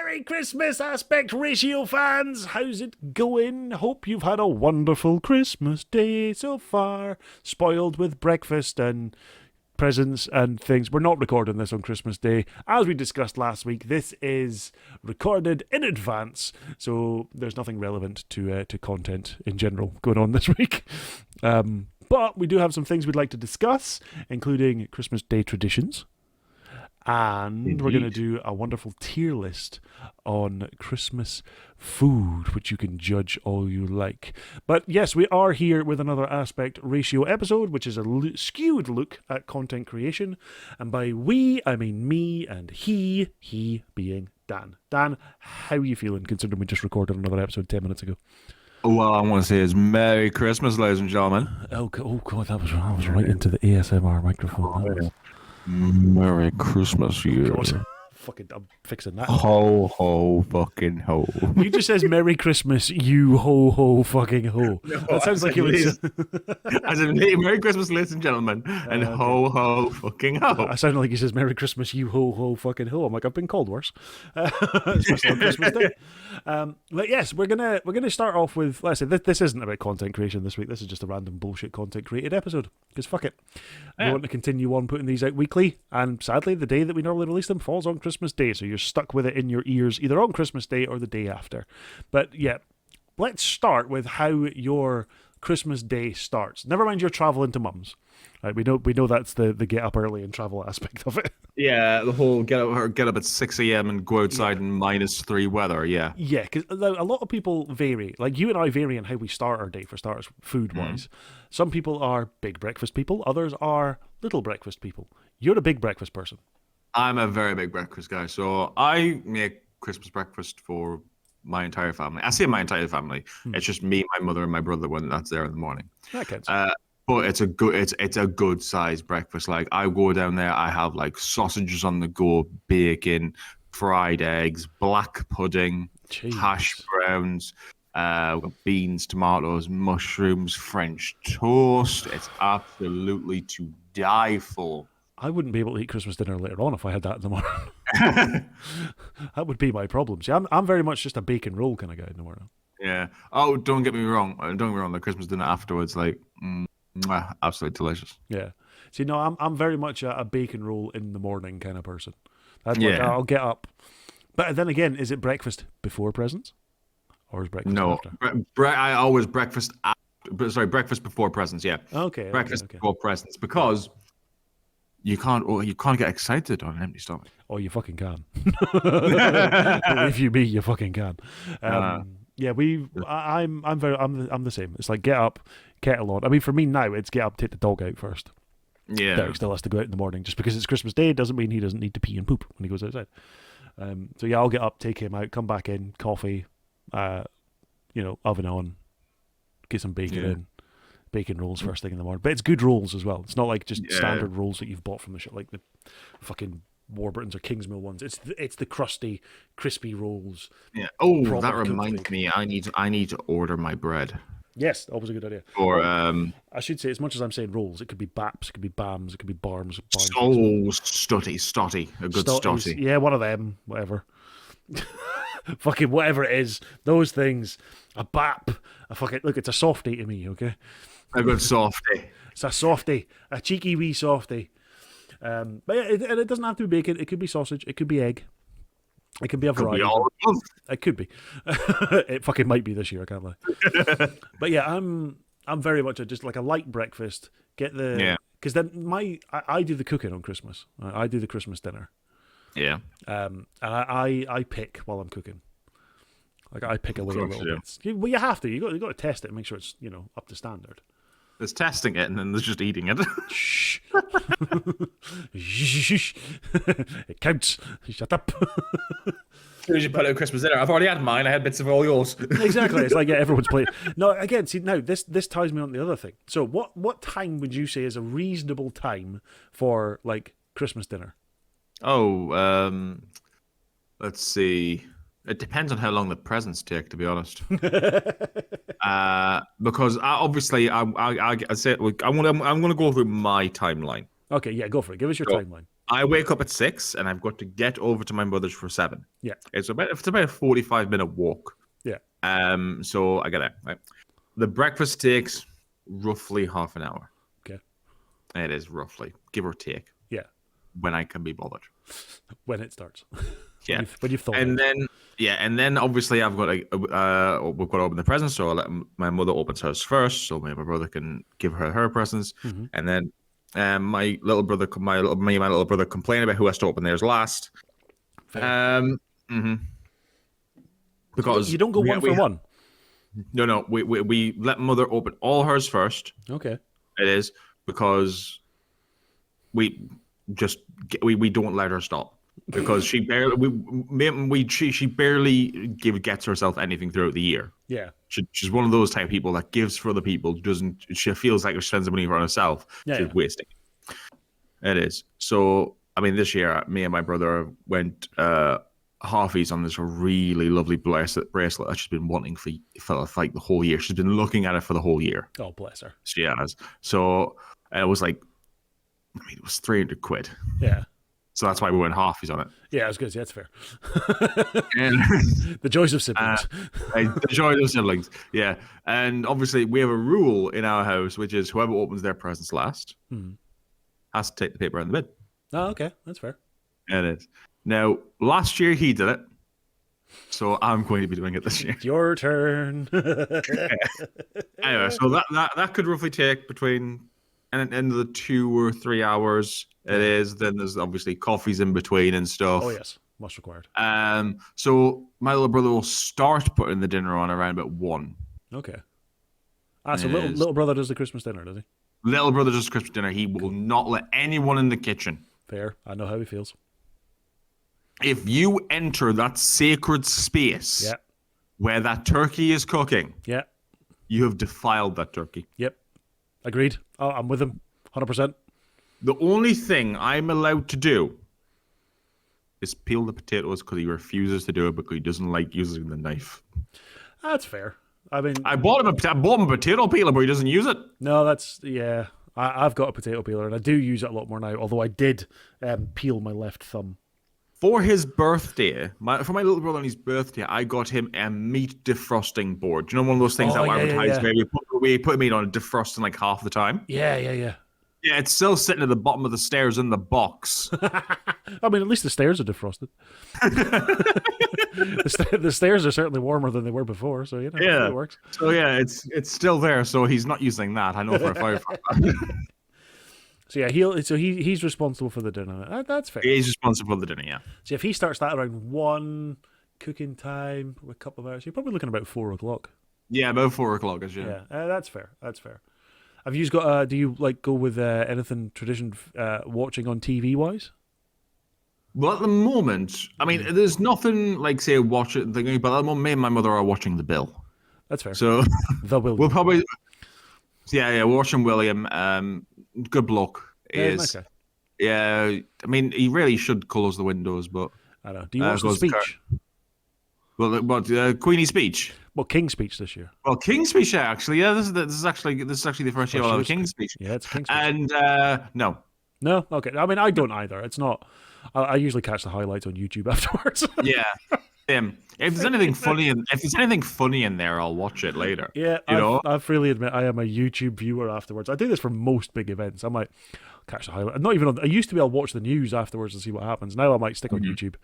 Merry Christmas, Aspect Ratio fans! How's it going? Hope you've had a wonderful Christmas day so far. Spoiled with breakfast and presents and things. We're not recording this on Christmas Day. As we discussed last week, this is recorded in advance, so there's nothing relevant to content in general going on this week. But we do have some things we'd like to discuss, including Christmas Day traditions. And Indeed. We're going to do a wonderful tier list on Christmas food, which you can judge all you like. But yes, we are here with another Aspect Ratio episode, which is a skewed look at content creation. And by we, I mean me and he being Dan. Dan, how are you feeling, considering we just recorded another episode 10 minutes ago? Well, I want to say is Merry Christmas, ladies and gentlemen. Oh God, that was right into the ASMR microphone. That was... Merry Christmas, you. God. Fucking, I'm fixing that. Ho, ho, fucking ho. You just says Merry Christmas, you ho, ho, fucking ho. No, that sounds like you would... As in, hey, Merry Christmas, ladies and gentlemen, and okay. ho, ho, fucking ho. I sounded like he says Merry Christmas, you ho, ho, fucking ho. I'm like, I've been called worse. Especially on Christmas Day. But yes, we're gonna start off with, let's say, this isn't about content creation this week. This is just a random bullshit content created episode. Because fuck it. We want to continue on putting these out weekly, and sadly, the day that we normally release them falls on Christmas Day, so you're stuck with it in your ears either on Christmas Day or the day after. But yeah, let's start with how your Christmas Day starts. Never mind your traveling to mum's. Right, we know that's the get up early and travel aspect of it. Yeah, the whole get up at 6 a.m. and go outside in -3 weather. Yeah, yeah, because a lot of people vary. Like you and I vary in how we start our day. For starters, food wise, some people are big breakfast people. Others are little breakfast people. You're a big breakfast person. I'm a very big breakfast guy, so I make Christmas breakfast for my entire family. I say my entire family. It's just me, my mother, and my brother when that's there in the morning. That counts. But it's a good size breakfast. Like I go down there, I have like sausages on the go, bacon, fried eggs, black pudding, hash browns, we've got beans, tomatoes, mushrooms, French toast. It's absolutely to die for. I wouldn't be able to eat Christmas dinner later on if I had that in the morning. That would be my problem. See, I'm very much just a bacon roll kind of guy in the morning. Yeah. Oh, don't get me wrong. Don't get me wrong. The Christmas dinner afterwards, like, absolutely delicious. Yeah. See, no, I'm very much a bacon roll in the morning kind of person. That's like, I'll get up. But then again, is it breakfast before presents, or is breakfast after? I always breakfast after. Sorry, breakfast before presents. Yeah. Okay. Breakfast before presents because. You can't get excited on an empty stomach. Oh, you fucking can. Believe you me, you fucking can. Yeah, I'm the same. It's like get up, kettle on. I mean, for me now, it's get up, take the dog out first. Yeah. Derek still has to go out in the morning. Just because it's Christmas Day doesn't mean he doesn't need to pee and poop when he goes outside. So yeah, I'll get up, take him out, come back in, coffee, oven on, get some bacon in. Bacon rolls first thing in the morning, but it's good rolls as well. It's not like just standard rolls that you've bought from the shop, like the fucking Warburtons or Kingsmill ones. It's the crusty, crispy rolls. Yeah. Oh, that reminds me. I need to order my bread. Yes, always a good idea. Or I should say, as much as I'm saying rolls, it could be baps, it could be bams, it could be barms. Stotty, a good stotty. Yeah, one of them, whatever. Fucking whatever it is, those things. A bap. Look, it's a softie to me, okay? A good softie. It's a softie, a cheeky wee softie. But yeah, it doesn't have to be bacon. It could be sausage. It could be egg. It could be a variety. It could be. It fucking might be this year. I can't lie. But yeah, I'm very much just like a light breakfast. Because then I do the cooking on Christmas. I do the Christmas dinner. Yeah. And I pick while I'm cooking. Like I pick away a little bit. Well, you have to. You got to test it and make sure it's up to standard. There's testing it and then there's just eating it. Shh. It counts. Shut up. As soon as you put out Christmas dinner, I've already had mine. I had bits of all yours. Exactly. It's like everyone's playing. No, again, see now this ties me on to the other thing. So what time would you say is a reasonable time for like Christmas dinner? Oh, let's see. It depends on how long the presents take, to be honest. Because obviously, I say I'm going to go through my timeline. Okay, yeah, go for it. Give us your timeline. I wake up at 6 and I've got to get over to my mother's for 7. Yeah. It's about a 45-minute walk. Yeah. So I get it. Right? The breakfast takes roughly half an hour. Okay. It is roughly, give or take. Yeah. When I can be bothered. When it starts. Yeah. When you've thought. And then obviously we've got to open the presents, so I'll let my mother opens hers first, so my brother can give her presents, and then my little brother complain about who has to open theirs last. Because you don't go one for one. No, we let mother open all hers first. Okay. It is because we don't let her stop. Because she barely gets herself anything throughout the year. Yeah, she's one of those type of people that gives for other people. She feels like if she spends the money for herself, she's wasting. It is. So I mean, this year me and my brother went halfies on this really lovely bracelet that she's been wanting for like the whole year. She's been looking at it for the whole year. Oh, bless her. She has. So it was like, I mean, it was 300 quid. Yeah. So that's why we went halfies on it. Yeah, I was good. Yeah, that's fair. And, the joys of siblings. The joys of siblings, yeah. And obviously, we have a rule in our house, which is whoever opens their presents last has to take the paper out of the bin. Oh, okay. That's fair. It is. Now, last year he did it, so I'm going to be doing it this year. It's your turn. Anyway, so that could roughly take between end of the 2 or 3 hours. It is. Then there's obviously coffees in between and stuff. Oh yes, must required. So my little brother will start putting the dinner on around about 1. Okay. So little brother does the Christmas dinner, does he? Little brother does Christmas dinner. He will not let anyone in the kitchen. Fair. I know how he feels. If you enter that sacred space where that turkey is cooking, you have defiled that turkey. Yep. Agreed. Oh, I'm with him. 100%. The only thing I'm allowed to do is peel the potatoes because he refuses to do it because he doesn't like using the knife. That's fair. I mean, I bought him a potato peeler, but he doesn't use it. No, that's I've got a potato peeler and I do use it a lot more now. Although I did peel my left thumb. For his birthday, for my little brother on his birthday, I got him a meat defrosting board. Do you know one of those things that were advertised where we put meat on and defrost in like half the time? Yeah. Yeah, it's still sitting at the bottom of the stairs in the box. I mean, at least the stairs are defrosted. the stairs are certainly warmer than they were before, so it works. So yeah, it's still there. So he's not using that. I know for a fact. So yeah, he's responsible for the dinner. That's fair. He's responsible for the dinner. Yeah. So if he starts that around 1 cooking time, a couple of hours, you're probably looking about 4 o'clock. Yeah, about 4 o'clock is yeah. That's fair. Have you got? Do you like go with anything tradition watching on TV wise? Well, at the moment, I mean, there's nothing like say watch it thinking, but at the moment, me and my mother are watching The Bill. That's fair. So The William. We'll probably, we're watching William. Good bloke. Nice guy. Yeah, I mean, he really should close the windows, but I know. Do you watch the speech? Well, Queenie's speech. Well, King's speech this year. Well, King's speech, actually. Yeah, this is actually the first year I'll have a King's speech. Yeah, it's a King's speech. And no. No, okay. I mean, I don't either. It's not. I usually catch the highlights on YouTube afterwards. Yeah. If there's anything funny in there, I'll watch it later. Yeah, I freely admit I am a YouTube viewer afterwards. I do this for most big events. I might catch the highlight. Not even on. I used to be able to watch the news afterwards and see what happens. Now I might stick on YouTube.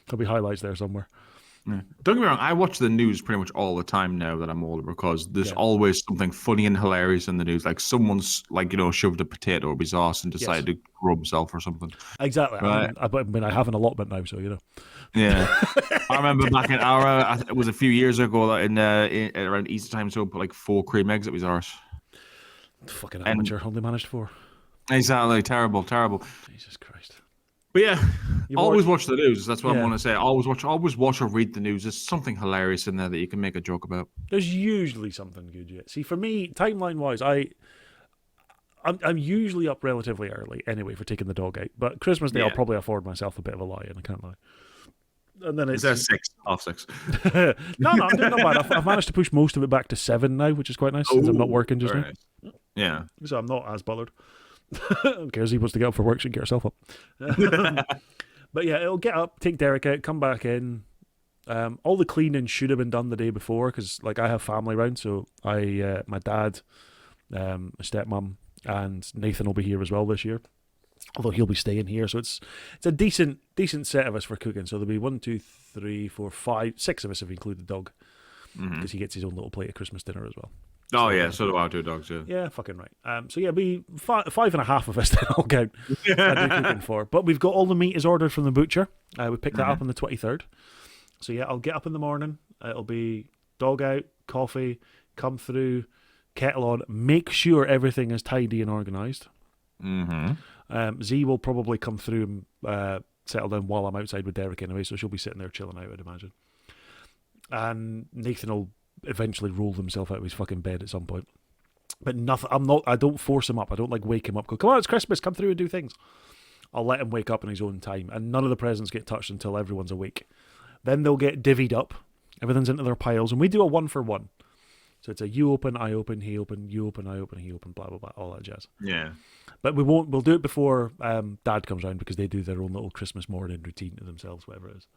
There'll be highlights there somewhere. Yeah. Don't get me wrong, I watch the news pretty much all the time now that I'm older because there's always something funny and hilarious in the news. Like someone's shoved a potato up his arse and decided to rub himself or something. Exactly. Right. I mean, I have an allotment now, so Yeah. I remember back in it was a few years ago in around Easter time, so put like 4 cream eggs up his arse. Fucking amateur, only managed 4. Exactly. Terrible. Jesus Christ. But yeah, always watch the news. That's what I want to say. Always watch or read the news. There's something hilarious in there that you can make a joke about. There's usually something good. Yeah. See, for me, timeline-wise, I'm usually up relatively early anyway for taking the dog out. But Christmas Day, I'll probably afford myself a bit of a lie, and I can't lie. And then it's 6:30. No, I'm doing not bad. I've managed to push most of it back to 7 now, which is quite nice since I'm not working just now. Yeah. So I'm not as bothered. Who cares? He wants to get up for work, she can get herself up. But yeah, it'll get up, take Derek out, come back in. All the cleaning should have been done the day before because, like, I have family round, so my dad, my stepmom, and Nathan will be here as well this year. Although he'll be staying here, so it's a decent set of us for cooking. So there'll be 1, 2, 3, 4, 5, 6 of us if we include the dog, because he gets his own little plate of Christmas dinner as well. Oh, yeah, so do our 2 dogs, yeah. Yeah, fucking right. So yeah, be 5.5 of us then I'll count. I do cooking for. But we've got all the meat is ordered from the butcher. We picked that up on the 23rd. So yeah, I'll get up in the morning. It'll be dog out, coffee, come through, kettle on, make sure everything is tidy and organised. Z will probably come through and settle down while I'm outside with Derek anyway, so she'll be sitting there chilling out, I'd imagine. And Nathan will eventually roll himself out of his fucking bed at some point. But nothing. I don't force him up. I don't like wake him up. Go, come on, it's Christmas. Come through and do things. I'll let him wake up in his own time, and none of the presents get touched until everyone's awake. Then they'll get divvied up. Everything's into their piles, and we do a 1-for-1. So it's a you open, I open, he open, you open, I open, he open, blah blah blah, all that jazz. Yeah. But we won't. We'll do it before Dad comes round because they do their own little Christmas morning routine to themselves, whatever it is.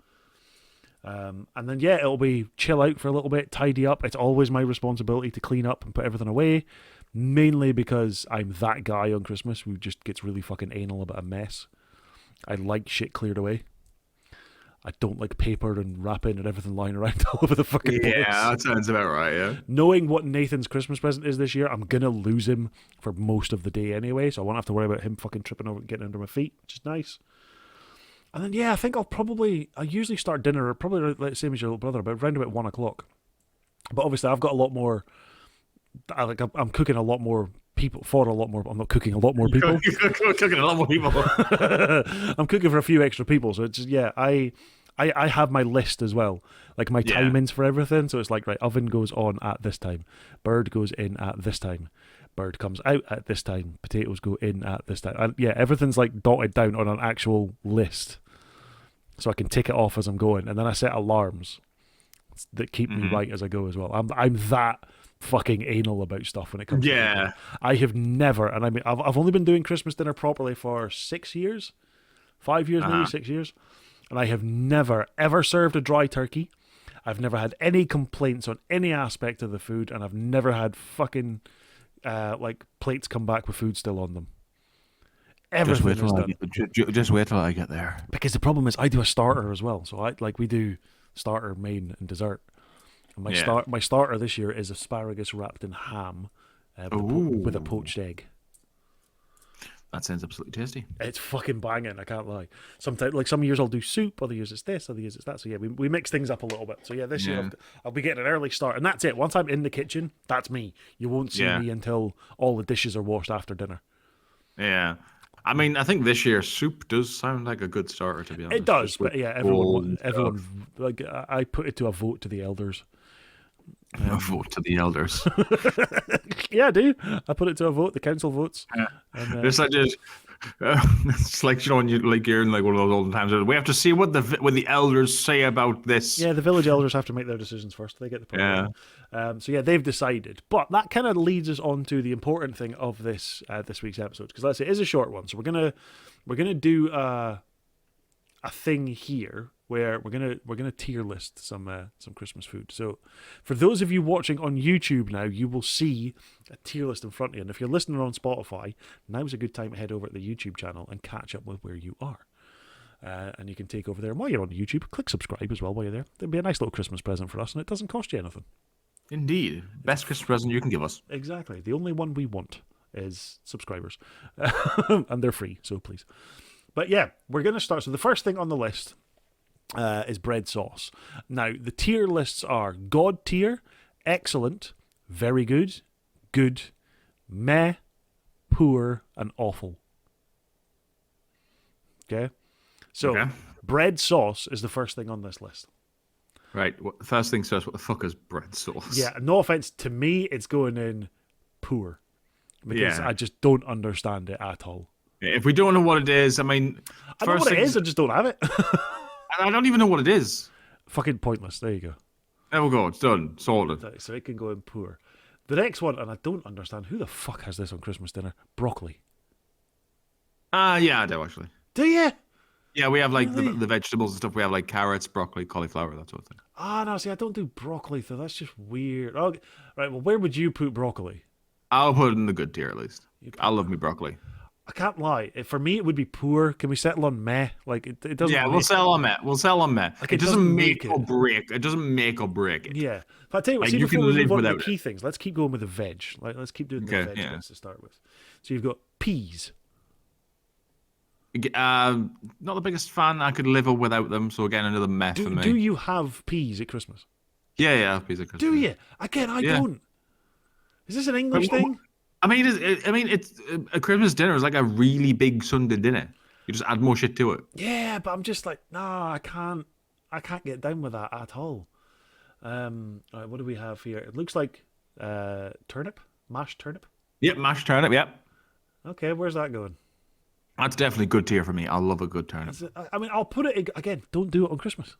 And then yeah, it'll be chill out for a little bit, tidy up. It's always my responsibility to clean up and put everything away, mainly because I'm that guy on Christmas who just gets really fucking anal about a mess. I like shit cleared away. I don't like paper and wrapping and everything lying around all over the fucking place. Yeah, that sounds about right, yeah. Knowing what Nathan's Christmas present is this year, I'm going to lose him for most of the day anyway, so I won't have to worry about him fucking tripping over and getting under my feet, which is nice. And then, yeah, I think I usually start dinner, probably the same as your little brother, around about 1 o'clock. But obviously I've got a lot more, I'm cooking a lot more people, for a lot more, I'm not cooking a lot more people. Cooking a lot more people. I'm cooking for a few extra people, so it's just, yeah, I have my list as well, like my timings for everything. So it's like, right, oven goes on at this time, bird goes in at this time, bird comes out at this time, potatoes go in at this time. And yeah, everything's like dotted down on an actual list, so I can tick it off as I'm going, and then I set alarms that keep me right as I go as well. I'm that fucking anal about stuff when it comes to cooking. I have never, and I mean, I've only been doing Christmas dinner properly for 6 years, 5 years, maybe 6 years. And I have never, ever served a dry turkey. I've never had any complaints on any aspect of the food. And I've never had fucking, like, plates come back with food still on them. Everything is done. Just wait till I get there. Because the problem is I do a starter as well. So we do starter, main, and dessert. And my starter this year is asparagus wrapped in ham with a poached egg. That sounds absolutely tasty. It's fucking banging, I can't lie. Sometimes, like some years I'll do soup, other years it's this, other years it's that. So yeah, we mix things up a little bit. So yeah, this year I'll be getting an early start. And that's it. Once I'm in the kitchen, that's me. You won't see me until all the dishes are washed after dinner. Yeah. I mean, I think this year's soup does sound like a good starter, to be honest. It does, but yeah, everyone, like, I put it to a vote to the elders. A vote to the elders. Yeah, I do. I put it to a vote. The council votes. Yeah. And, it's like, you know, when you're in like one of those olden times. We have to see what the elders say about this. Yeah, the village elders have to make their decisions first. They get the point. Yeah. So yeah, they've decided. But that kind of leads us on to the important thing of this week's episode, because let's say it is a short one. So we're gonna do a thing here where we're gonna tier list some Christmas food. So for those of you watching on YouTube now, you will see a tier list in front of you. And if you're listening on Spotify, now's a good time to head over to the YouTube channel and catch up with where you are. And you can take over there. And while you're on YouTube, click subscribe as well while you're there. It'll be a nice little Christmas present for us, and it doesn't cost you anything. Indeed. Best Christmas present you can give us. Exactly. The only one we want is subscribers. And they're free, so please. But yeah, we're going to start. So the first thing on the list is bread sauce. Now, the tier lists are God tier, excellent, very good, good, meh, poor, and awful. Okay? So, bread sauce is the first thing on this list. Right. First things first, what the fuck is bread sauce? Yeah, no offense. To me, it's going in poor. Because I just don't understand it at all. If we don't know what it is, I mean... I know what it is, I just don't have it. I don't even know what it is. Fucking pointless. There you go. There we go. It's done. Sorted. So it can go in poor. The next one, and I don't understand, who the fuck has this on Christmas dinner? Broccoli. Yeah, I do actually. Do you? Yeah, we have like Really? the vegetables and stuff. We have like carrots, broccoli, cauliflower, that sort of thing. Ah, no, see, I don't do broccoli, though. That's just weird. Oh, right, well, where would you put broccoli? I'll put it in the good tier at least. You I put, love me broccoli. I can't lie. For me, it would be poor. Can we settle on meh? Like, it doesn't Yeah, we'll make, sell on that. We'll sell on that. like, It it doesn't make make or it. break. It doesn't make or break it. Yeah. But I tell you what, Like, see, you before can we live move on to the without key it. things, let's keep going with the veg. Like, let's keep doing the Okay, veg yeah. bits to start with. So you've got peas. Not the biggest fan. I could live without them. So again, another meh for me. Do you have peas at Christmas? Yeah, piece of Christmas. Do you? Again, I Yeah. don't. Is this an English thing? I mean, it's a Christmas dinner is like a really big Sunday dinner. You just add more shit to it. Yeah, but I'm just like, nah, I can't get down with that at all. All right, what do we have here? It looks like turnip, mashed turnip. Yep, mashed turnip. Yep, Okay, where's that going? that's definitely good tier for me. I love a good turnip. I mean, I'll put it again. Don't do it on Christmas.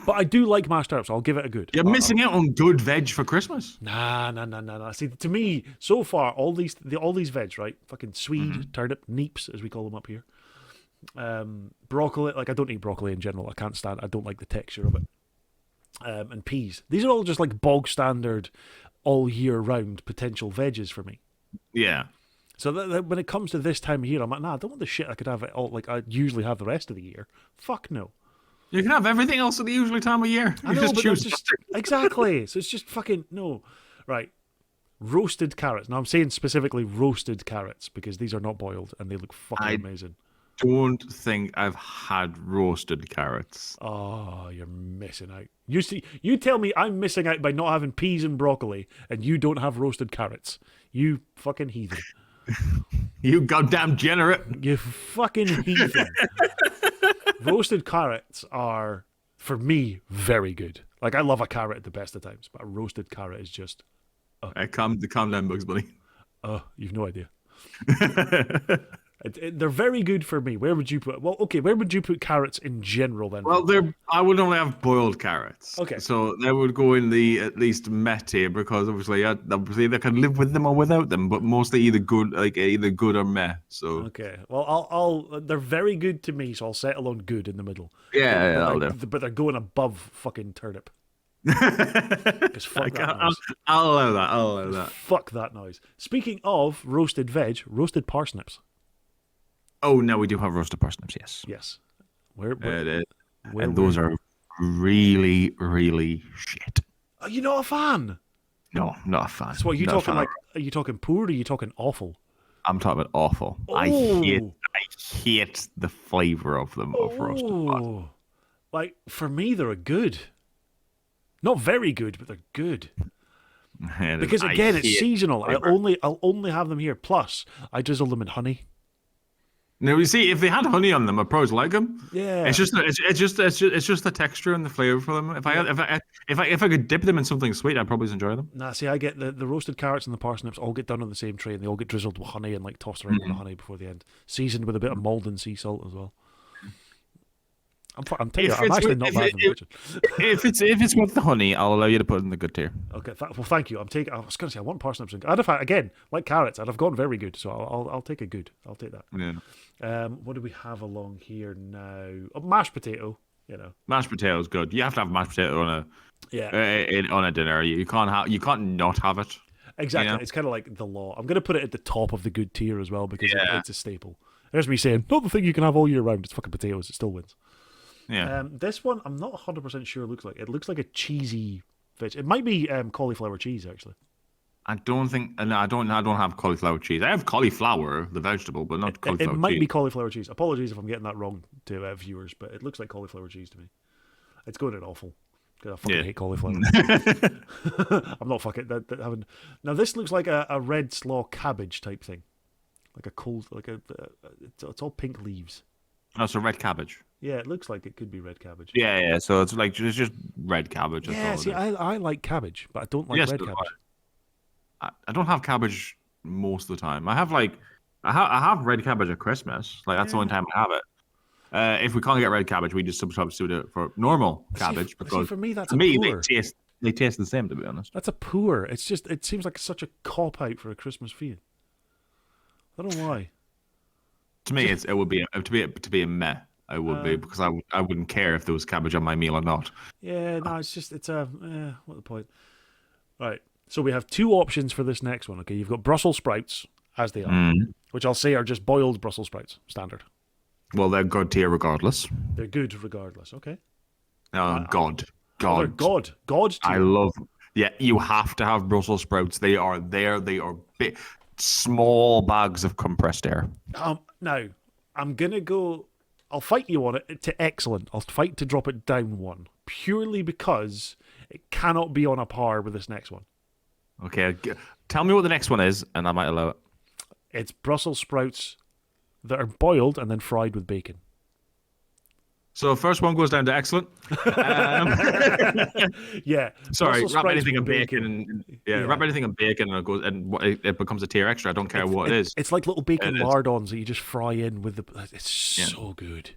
But I do like mashed turnips. So I'll give it a good. You're missing out on good veg for Christmas. Nah. See, to me, so far, all these veg, right? Fucking Swede, Mm-hmm. turnip, neeps, as we call them up here. Broccoli, like I don't eat broccoli in general. I can't stand. I don't like the texture of it. And peas. These are all just like bog standard, all year round potential veggies for me. Yeah. So that when it comes to this time of year, I'm like, nah, I don't want the shit I could have it all like I usually have the rest of the year. Fuck no. You can have everything else at the usual time of year. I You know, just but choose. that's just exactly. So it's just fucking no. Right. Roasted carrots. Now I'm saying specifically roasted carrots because these are not boiled and they look fucking I- amazing. Don't think I've had roasted carrots. Oh, you're missing out. You see, you tell me I'm missing out by not having peas and broccoli, and you don't have roasted carrots. You fucking heathen. You goddamn degenerate. You fucking heathen. Roasted carrots are, for me, very good. Like I love a carrot at the best of times, but a roasted carrot is just, Calm down, Bugs Bunny. you've no idea. They're very good for me. Where would you put? Well, okay. Where would you put carrots in general then? Well, I would only have boiled carrots. Okay. So they would go in the at least met tier because obviously they can live with them or without them, but mostly either good or meh. So Okay. Well, I'll. They're very good to me, so I'll settle on good in the middle. yeah, that'll But do. they're, but they're going above fucking turnip. Because fuck that noise. I'll allow that. I'll allow that. Fuck that noise. Speaking of roasted veg, roasted parsnips. Oh no, we do have roasted parsnips. Yes, Yes. Where it is. where- And those are really, really shit. are you not a fan? No, not a fan. So what are you Not a talking fan. like? Are you talking poor? Or are you talking awful? I'm talking about awful. I Oh. hate the flavor of them of roasted parsnips. Oh, like for me, they're good. Not very good, but they're good. Because again, it's seasonal. I'll only have them here. Plus, I drizzle them in honey. No, you see, if they had honey on them, I'd probably like them. Yeah. It's just the texture and the flavor for them. If I could dip them in something sweet, I'd probably enjoy them. Nah, see, I get the roasted carrots and the parsnips all get done on the same tray, and they all get drizzled with honey and like tossed around with the honey before the end, seasoned with a bit of Malden sea salt as well. I'm telling you, If I'm it's actually with- not if bad it- in the kitchen. If it's with the honey, I'll allow you to put it in the good tier. Okay, well, thank you. I was going to say I want parsnips. I'd have again like carrots. I'd have gone very good. So I'll take a good. I'll take that. Yeah. What do we have along here now? Oh, mashed potato. You know. Mashed potato is good. You have to have mashed potato on Yeah. a dinner. You can't not have it. Exactly. You know? It's kind of like the law. I'm going to put it at the top of the good tier as well because Yeah. it's a staple. There's me saying, not the thing you can have all year round. It's fucking potatoes. It still wins. Yeah. This one, I'm not 100% sure it looks like. It looks like a cheesy veg. It might be cauliflower cheese, actually. I don't think. No, I don't have cauliflower cheese. I have cauliflower, the vegetable, but not It cauliflower might cheese. be cauliflower cheese. Apologies if I'm getting that wrong to viewers, but it looks like cauliflower cheese to me. It's going in awful. 'Cause I fucking hate cauliflower. I'm not fucking having. Now this looks like a red slaw cabbage type thing, like a cold, like it's all pink leaves. Oh, so red cabbage. Yeah, it looks like it could be red cabbage. Yeah. So it's like it's just red cabbage. That's Yeah, all it see, is. I like cabbage, but I don't like Yes, red so do cabbage. I don't have cabbage most of the time. I have I have red cabbage at Christmas. Like that's the only time I have it. If we can't get red cabbage, we just substitute it for normal cabbage because for me, that's to a me poor. they taste the same. To be honest. That's a poor. It's just it seems like such a cop out for a Christmas feast. I don't know why. To me, it would be to be a meh. I would be because I wouldn't care if there was cabbage on my meal or not. Yeah, no, it's a what the point? Right. So we have two options for this next one. Okay, you've got Brussels sprouts as they are, which I'll say are just boiled Brussels sprouts, standard. Well, they're good tier regardless. They're good regardless. Okay. God. Oh, they're God tier. I love. Yeah, you have to have Brussels sprouts. They are there. They are big, small bags of compressed air. Now I'm gonna go. I'll fight you on it to excellent. I'll fight to drop it down one purely because it cannot be on a par with this next one. Okay, tell me what the next one is, and I might allow it. It's Brussels sprouts that are boiled and then fried with bacon. So first one goes down to excellent. Yeah. Sorry, Brussels wrap sprouts anything in with bacon. Wrap anything in bacon, and it becomes a tier extra. I don't care what it is. It's like little bacon lardons that you just fry in with the. It's so good.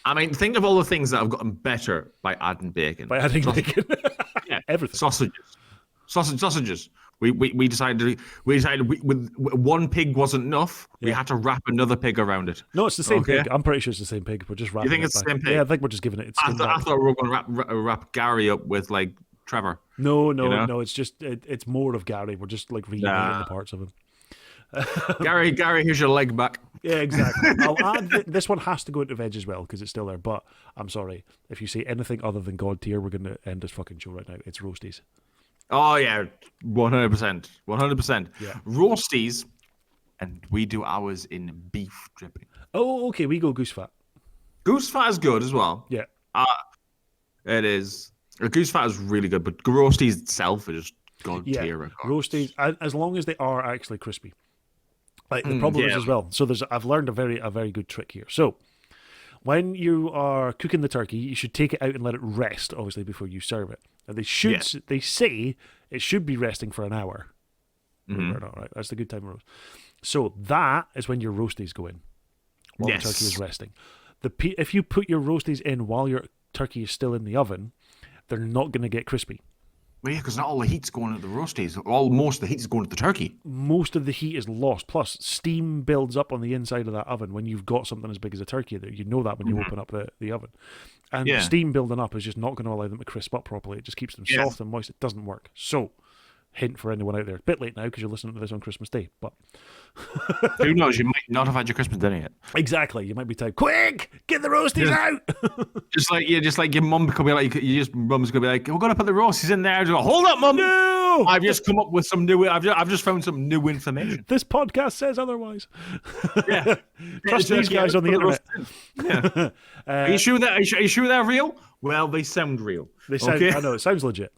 I mean, think of all the things that have gotten better by adding bacon. By adding bacon. Yeah, everything. Sausages. We decided with one pig wasn't enough. We had to wrap another pig around it. No, it's the same pig. I'm pretty sure it's the same pig. We're just wrapping. You think it's the same pig? Yeah, I think we're just giving it. I thought we were going to wrap Gary up with like Trevor. No. It's just it's more of Gary. We're just like reuniting the parts of him. Gary, here's your leg back. Yeah, exactly. I'll add this one has to go into veg as well because it's still there. But I'm sorry if you say anything other than God tier, we're going to end this fucking show right now. It's roasties. Oh yeah, 100%. Yeah, roasties, and we do ours in beef dripping. Oh, okay. We go goose fat. Goose fat is good as well. Yeah, it is. Goose fat is really good, but roasties itself is just God tier. Roasties, as long as they are actually crispy. Like the problem is as well. So I've learned a very good trick here. So when you are cooking the turkey, you should take it out and let it rest, obviously, before you serve it. And they say it should be resting for an hour. Or not, right? That's the good time to roast. So that is when your roasties go in, while the turkey is resting. If you put your roasties in while your turkey is still in the oven, they're not going to get crispy. Well, yeah, because not all the heat's going into the roasties. Most of the heat is going to the turkey. Most of the heat is lost. Plus, steam builds up on the inside of that oven when you've got something as big as a turkey there. You know that when you open up the oven. And steam building up is just not going to allow them to crisp up properly. It just keeps them soft and moist. It doesn't work. So, hint for anyone out there. A bit late now because you're listening to this on Christmas Day, but who knows? You might not have had your Christmas dinner yet. Exactly. You might be typing, "Quick, get the roasties out!" just like your mum could be like, mum's gonna be like, "We're gonna put the roasties in there." Just go, hold up, mum. No, I've just come up with some new. I've just found some new information. This podcast says otherwise. Yeah, trust these guys on the internet. Yeah. Are you sure they're real? Well, they sound real. They sound. Okay. I know it sounds legit.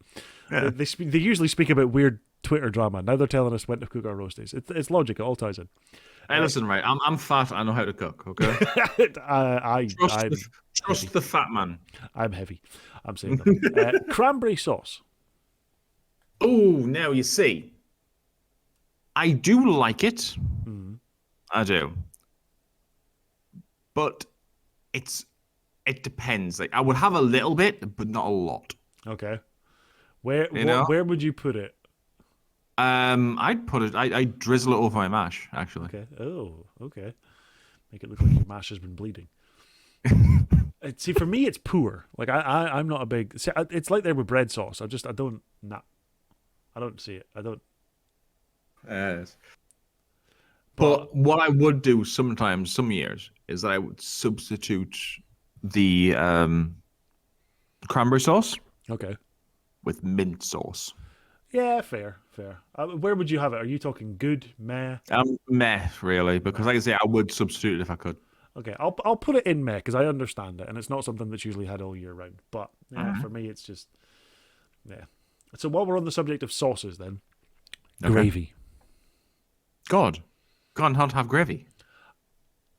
Yeah. They usually speak about weird Twitter drama. Now they're telling us when to cook our roasties. It's logic. It all ties in. Hey, listen, right? I'm fat. I know how to cook. Okay. Trust the fat man. I'm heavy. I'm saying that. Cranberry sauce. Oh, now you see. I do like it. I do. But it depends. Like I would have a little bit, but not a lot. Okay. Where would you put it? I'd put it. I'd drizzle it over my mash. Actually. Okay. Oh, okay. Make it look like your mash has been bleeding. See, for me, it's poor. Like I'm not a big. See, it's like there with bread sauce. I don't see it. I don't. Yes. But what I would do sometimes, some years, is that I would substitute the cranberry sauce. Okay. With mint sauce. Yeah, fair. Where would you have it? Are you talking good, meh? Meh, really, because like I say, I would substitute it if I could. Okay, I'll put it in meh because I understand it, and it's not something that's usually had all year round. But for me, it's just So while we're on the subject of sauces, then gravy. God, can't have gravy.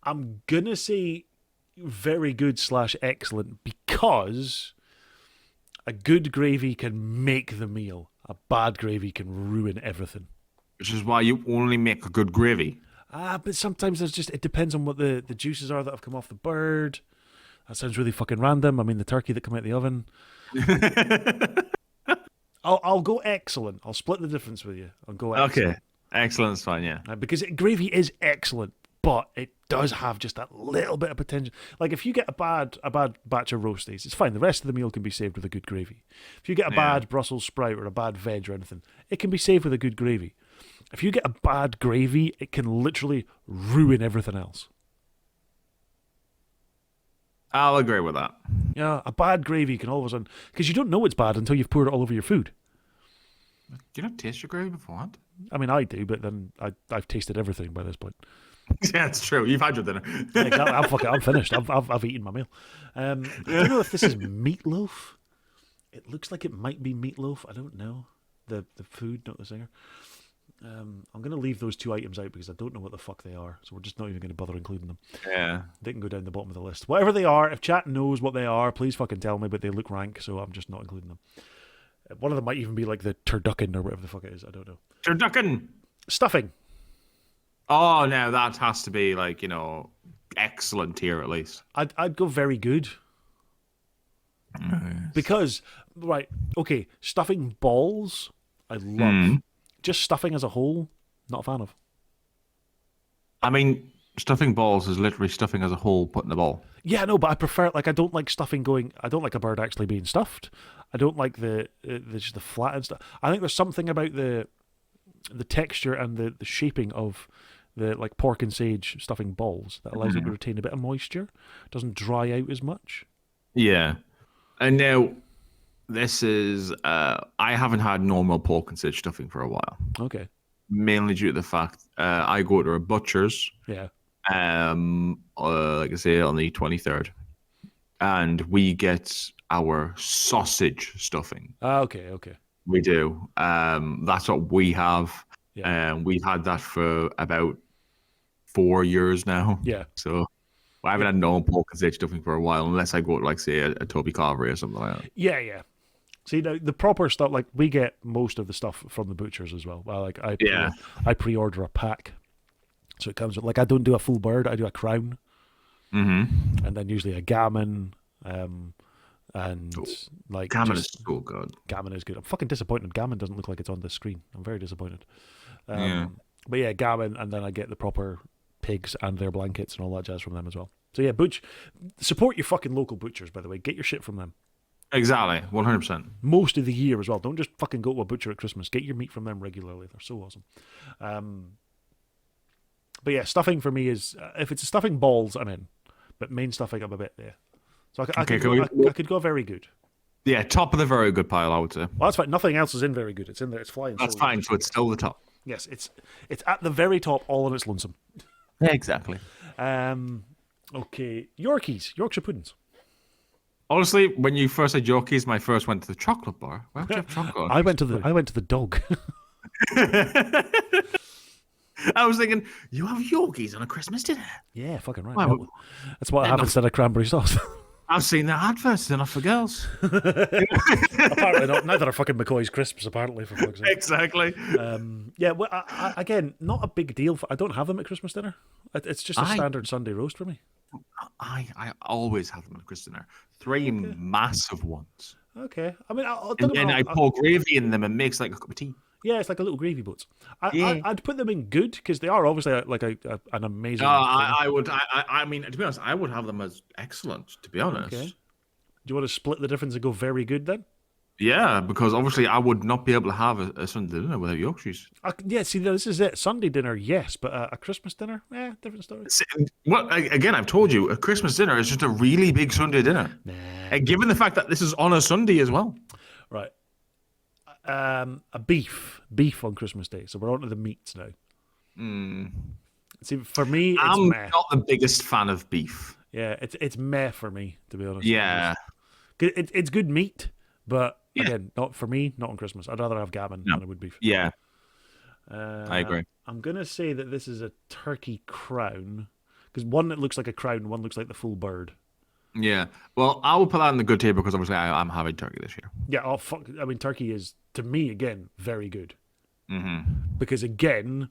I'm gonna say very good / excellent because a good gravy can make the meal. A bad gravy can ruin everything. Which is why you only make a good gravy. But sometimes it depends on what the juices are that have come off the bird. That sounds really fucking random. I mean, the turkey that come out the oven. I'll go excellent. I'll split the difference with you. I'll go excellent. Okay. Excellent's fine, yeah. Because gravy is excellent. but it does have just that little bit of potential. Like if you get a bad batch of roasties, it's fine. The rest of the meal can be saved with a good gravy. If you get a bad Brussels sprout or a bad veg or anything, it can be saved with a good gravy. If you get a bad gravy, it can literally ruin everything else. I'll agree with that. Yeah, a bad gravy can all of a sudden, because you don't know it's bad until you've poured it all over your food. Do you not taste your gravy beforehand? I mean, I do, but then I've tasted everything by this point. Yeah, it's true. You've had your dinner. Exactly. I'm finished. I've eaten my meal. I don't know if this is meatloaf. It looks like it might be meatloaf. I don't know. The food, not the singer. I'm going to leave those two items out because I don't know what the fuck they are. So we're just not even going to bother including them. Yeah. They can go down the bottom of the list. Whatever they are, if chat knows what they are, please fucking tell me, but they look rank, so I'm just not including them. One of them might even be like the turducken or whatever the fuck it is. I don't know. Turducken! Stuffing. Oh, no, that has to be like, excellent tier at least. I'd go very good. Because, right, okay, stuffing balls, I love. Just stuffing as a whole, not a fan of. I mean, stuffing balls is literally stuffing as a whole put in the ball. Yeah, no, but I prefer, like, I don't like stuffing going, I don't like a bird actually being stuffed. I don't like the just the flattened stuff. I think there's something about the texture and the shaping of the, like, pork and sage stuffing balls that allows it to retain a bit of moisture. Doesn't dry out as much. Yeah. And now, this is, I haven't had normal pork and sage stuffing for a while. Okay. Mainly due to the fact I go to a butcher's. Yeah. Like I say, on the 23rd. And we get our sausage stuffing. Okay. We do. That's what we have. Yeah. We've had that for about 4 years now. Yeah. So I haven't had normal pork and sage stuffing for a while, unless I go to, like, say, a Toby Carvery or something like that. Yeah. See, now the proper stuff, like, we get most of the stuff from the butchers as well. Well, like, I pre-order a pack, so it comes with, like, I don't do a full bird, I do a crown, and then usually a gammon, and like gammon is so good. Gammon is good. I'm fucking disappointed. Gammon doesn't look like it's on the screen. I'm very disappointed. But yeah, gammon, and then I get the proper pigs and their blankets and all that jazz from them as well. So yeah, support your fucking local butchers, by the way. Get your shit from them. Exactly, 100%. Most of the year as well. Don't just fucking go to a butcher at Christmas. Get your meat from them regularly. They're so awesome. But yeah, stuffing for me is, if it's stuffing balls, I'm in. But main stuffing, I'm a bit there. So I could go very good. Yeah, top of the very good pile, I would say. Well, that's fine. Nothing else is in very good. It's in there. It's flying. That's fine. So it's still the top. Yes, it's at the very top, all on its lonesome. Yeah, exactly. Okay, Yorkshire puddings. Honestly, when you first said Yorkies, my first went to the chocolate bar. Why would you have chocolate? I went to the dog. I was thinking, you have Yorkies on a Christmas dinner? Yeah, fucking right. That's what I have instead of cranberry sauce. I've seen the adverts enough for girls. Apparently not. Neither are fucking McCoy's crisps, apparently, for fuck's sake. Exactly. Yeah, well, again, not a big deal. I don't have them at Christmas dinner. It's just a standard Sunday roast for me. I always have them at Christmas dinner. 3 massive ones. Okay. I mean, and then I pour gravy in them and makes like a cup of tea. Yeah, it's like a little gravy boat. I'd put them in good because they are obviously like an amazing. I mean, to be honest, I would have them as excellent. To be honest. Okay. Do you want to split the difference and go very good then? Yeah, because obviously I would not be able to have a Sunday dinner without Yorkshire's. Yeah, see, this is it. Sunday dinner, yes, but a Christmas dinner, different story. Well, again, I've told you, a Christmas dinner is just a really big Sunday dinner. Nah. And given the fact that this is on a Sunday as well. Right. A beef on Christmas Day. So we're on to the meats now. See, for me, it's I'm meh. not the biggest fan of beef. Yeah, it's meh for me, to be honest. Yeah. It's good meat, but again, not for me, not on Christmas. I'd rather have gammon than I would beef. Yeah. I agree. I'm going to say that this is a turkey crown, because one that looks like a crown, one looks like the full bird. Yeah. Well, I will put that in the good table because obviously I'm having turkey this year. Yeah, oh, fuck. I mean, turkey is, to me, again, very good. Mm-hmm. Because, again,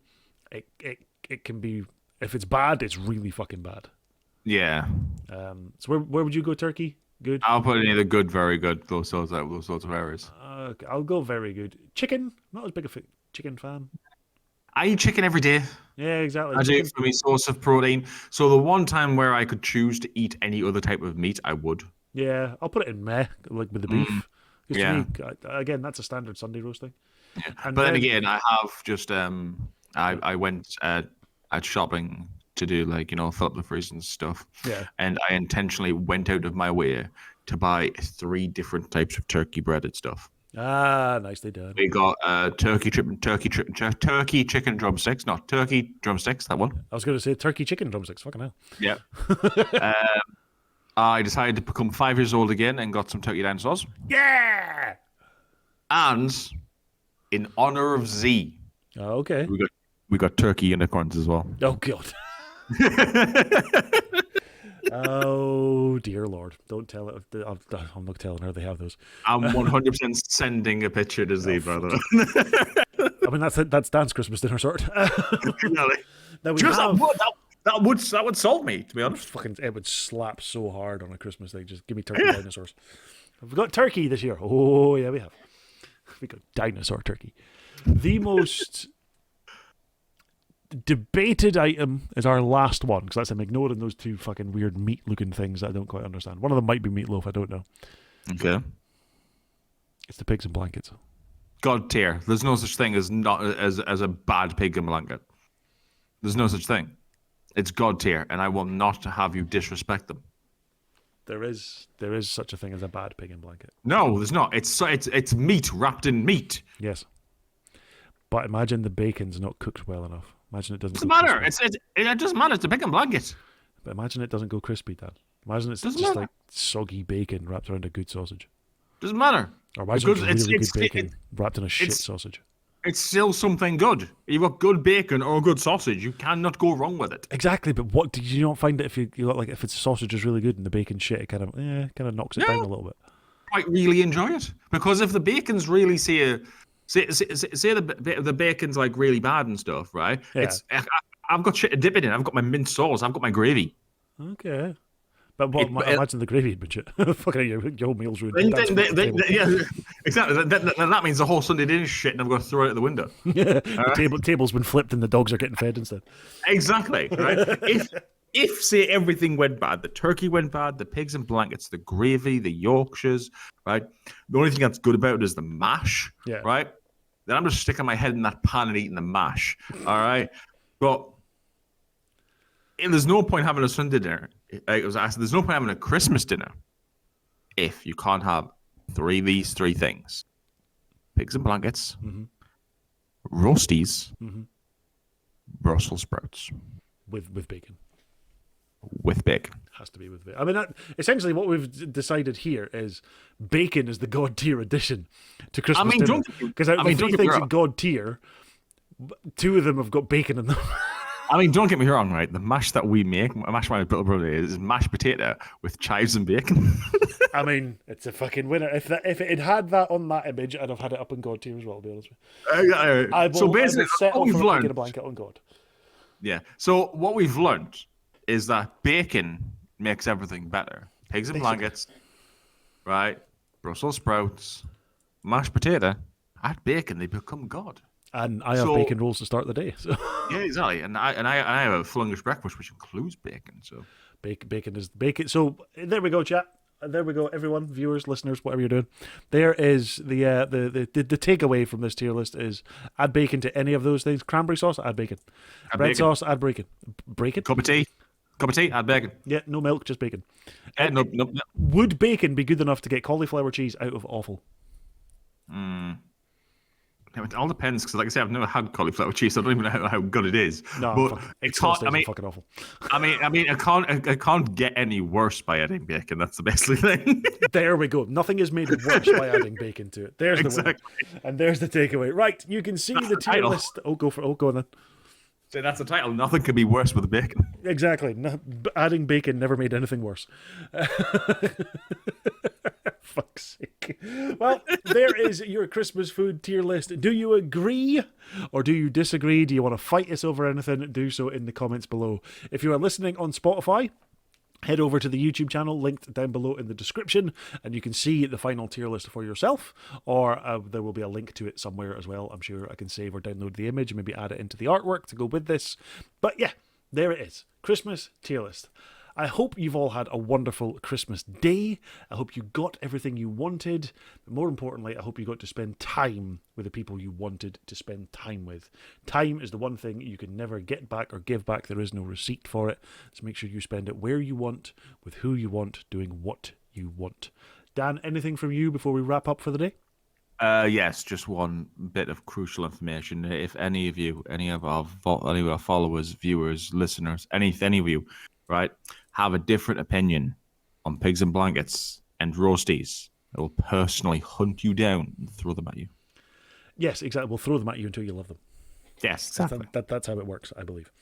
it can be, if it's bad, it's really fucking bad. Yeah. So where would you go, turkey? Good? I'll put in either good, very good, those sorts of areas. Okay, I'll go very good. Chicken, not as big a chicken fan. I eat chicken every day. Yeah, exactly. I do for me source of protein. So the one time where I could choose to eat any other type of meat, I would. Yeah, I'll put it in meh, like with the beef. Because yeah. to me, again, that's a standard Sunday roast thing. Yeah. And But then again, I have just I went at shopping to do like fill up the freezer and stuff. Yeah. And I intentionally went out of my way to buy 3 different types of turkey breaded stuff. Ah, nicely done. We got turkey chicken drumsticks, not turkey drumsticks. That one. I was going to say turkey chicken drumsticks. Fucking hell. Yeah. I decided to become 5 years old again and got some turkey dinosaurs. Yeah. And in honor of Z, Okay. we got turkey unicorns as well. Oh god. Oh dear Lord! Don't tell it. I'm not telling her they have those. I'm 100% sending a picture to Z, by the way. I mean, that's Dan's Christmas dinner sort. Now we Just have, that would solve me, to be honest. fucking, it would slap so hard on a Christmas thing. Just give me turkey dinosaurs. Have we got turkey this year? Oh yeah, we have. We got dinosaur turkey. The most debated item is our last one, because that's I'm ignoring those 2 fucking weird meat looking things that I don't quite understand. One of them might be meatloaf, I don't know. Okay. It's the pigs and blankets. God tier. There's no such thing as not as a bad pig and blanket. There's no such thing. It's God tier, and I will not have you disrespect them. There is such a thing as a bad pig and blanket. No, there's not. It's meat wrapped in meat. Yes. But imagine the bacon's not cooked well enough. Imagine it doesn't. Doesn't matter. It doesn't matter. It's a pig and blanket. But imagine it doesn't go crispy, Dan. Imagine it's Doesn't just matter. like soggy bacon wrapped around a good sausage. Doesn't matter. Or imagine Because it's really good bacon wrapped in a shit it's- sausage. It's still something good. You've got good bacon or good sausage. You cannot go wrong with it. Exactly, but what did you not find that if you got like if it's sausage is really good and the bacon shit, it kind of knocks it down a little bit. I really enjoy it because if the bacon's really say the bacon's like really bad and stuff, right? Yeah. I've got shit to dip it in. I've got my mint sauce. I've got my gravy. Okay. But imagine the gravy had been shit. Fucking your whole meal's ruined. Yeah, exactly. That means the whole Sunday dinner shit, and I've got to throw it out the window. The table's been flipped and the dogs are getting fed instead. Exactly. Right. If say everything went bad, the turkey went bad, the pigs and blankets, the gravy, the Yorkshires, right? The only thing that's good about it is the mash, right? Then I'm just sticking my head in that pan and eating the mash, all right? But there's no point having a Sunday dinner. I was asked, there's no point having a Christmas dinner if you can't have these three things: pigs and blankets, roasties, Brussels sprouts with bacon. With bacon. Has to be with bacon. I mean, essentially what we've decided here is bacon is the god tier addition to Christmas dinner. Because out of the 3 things in god tier, 2 of them have got bacon in them. I mean, don't get me wrong, right? The mash that we make, mash my little brother, is mashed potato with chives and bacon. I mean, it's a fucking winner. If it had that on that image, I'd have had it up in God tier as well, to be honest with you. So basically, settle what we've for learned, a blanket on God. Yeah. So what we've learned is that bacon makes everything better. Pigs and blankets, right? Brussels sprouts, mashed potato. Add bacon, they become God. And I have bacon rolls to start the day. So. Yeah, exactly. And I have a full English breakfast which includes bacon. So bacon is bacon. So there we go, chat. There we go, everyone, viewers, listeners, whatever you're doing. There is the takeaway from this tier list is add bacon to any of those things. Cranberry sauce, add bacon. Red sauce, add bacon. Bacon. Cup of tea, add bacon. Yeah, no milk, just bacon. No. Would bacon be good enough to get cauliflower cheese out of awful? It all depends, because like I say, I've never had cauliflower cheese, so I don't even know how good it is. No, but it's fucking awful. I mean, I can't get any worse by adding bacon. That's the best thing. There we go. Nothing is made worse by adding bacon to it. There's the winner. And there's the takeaway. Right, you can see the tier list. Go on then. So that's the title. Nothing can be worse with bacon. Exactly. Adding bacon never made anything worse. Fuck's sake. Well, there is your Christmas food tier list. Do you agree or do you disagree? Do you want to fight us over anything? Do so in the comments below. If you are listening on Spotify, Head over to the YouTube channel, linked down below in the description, and you can see the final tier list for yourself, or there will be a link to it somewhere as well. I'm sure I can save or download the image and maybe add it into the artwork to go with this. But yeah, there it is. Christmas tier list. I hope you've all had a wonderful Christmas day. I hope you got everything you wanted. But more importantly, I hope you got to spend time with the people you wanted to spend time with. Time is the one thing you can never get back or give back. There is no receipt for it. So make sure you spend it where you want, with who you want, doing what you want. Dan, anything from you before we wrap up for the day? Yes, just one bit of crucial information. If any of you, any of our followers, viewers, listeners, any of you, right, have a different opinion on pigs and blankets and roasties, I will personally hunt you down and throw them at you. Yes, exactly. We'll throw them at you until you love them. Yes, exactly. That's how it works, I believe.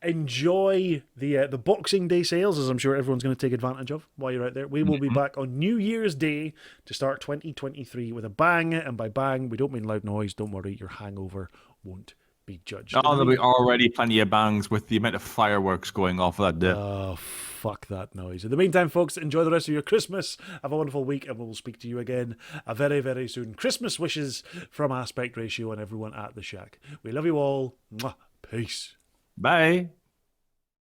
Enjoy the Boxing Day sales, as I'm sure everyone's going to take advantage of while you're out there. We will be back on New Year's Day to start 2023 with a bang. And by bang, we don't mean loud noise. Don't worry, your hangover won't be judged. Oh, there'll be already plenty of bangs with the amount of fireworks going off that day. Oh, fuck that noise. In the meantime, folks, enjoy the rest of your Christmas. Have a wonderful week, and we'll speak to you again very, very soon. Christmas wishes from Aspect Ratio and everyone at the Shack. We love you all. Mwah. Peace. Bye.